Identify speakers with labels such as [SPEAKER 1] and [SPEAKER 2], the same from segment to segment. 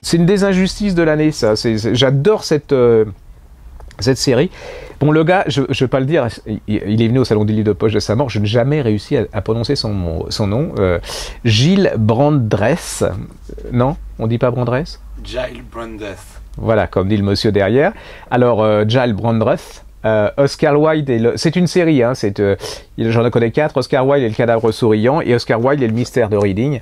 [SPEAKER 1] c'est une des injustices de l'année, ça. J'adore cette série. Bon, le gars, je ne vais pas le dire, il est venu au Salon du Livre de Poche de sa mort, je n'ai jamais réussi à prononcer son nom. Gilles Brandreth. Non, on dit pas Brandreth?
[SPEAKER 2] Giles Brandreth.
[SPEAKER 1] Voilà, comme dit le monsieur derrière. Alors, Giles Brandreth. Oscar Wilde, c'est une série, hein, j'en connais 4, Oscar Wilde et le cadavre souriant, et Oscar Wilde et le mystère de Reading.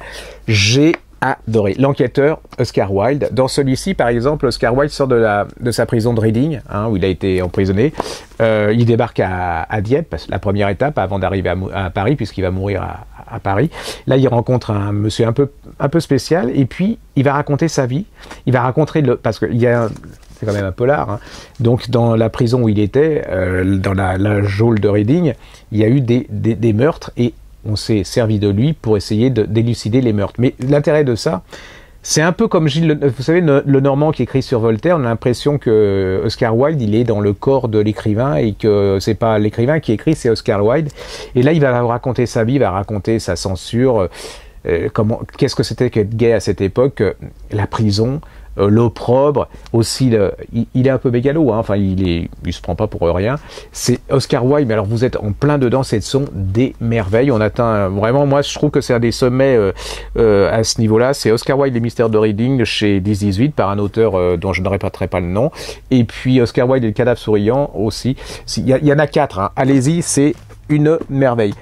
[SPEAKER 1] J'ai adoré. L'enquêteur, Oscar Wilde. Dans celui-ci, par exemple, Oscar Wilde sort de sa prison de Reading, hein, où il a été emprisonné. Il débarque à Dieppe, la première étape, avant d'arriver à Paris, puisqu'il va mourir à Paris. Là, il rencontre un monsieur un peu spécial, et puis il va raconter sa vie. Il va raconter parce qu'il y a c'est quand même un polar, hein. Donc dans la prison où il était, dans la geôle de Reading, il y a eu des meurtres, et on s'est servi de lui pour essayer d'élucider les meurtres. Mais l'intérêt de ça, c'est un peu comme Gilles, vous savez, le Normand qui écrit sur Voltaire, on a l'impression que Oscar Wilde, il est dans le corps de l'écrivain, et que c'est pas l'écrivain qui écrit, c'est Oscar Wilde. Et là, il va raconter sa vie, il va raconter sa censure, qu'est-ce que c'était qu'être gay à cette époque, la prison, l'opprobre, aussi, il est un peu mégalo, hein, enfin, il se prend pas pour rien. C'est Oscar Wilde, mais alors vous êtes en plein dedans, ce sont des merveilles. On atteint vraiment, moi je trouve que c'est un des sommets à ce niveau-là. C'est Oscar Wilde, les mystères de Reading, chez 10-18, par un auteur dont je ne répéterai pas le nom. Et puis Oscar Wilde et le cadavre souriant aussi. Il y en a 4, hein. Allez-y, c'est une merveille.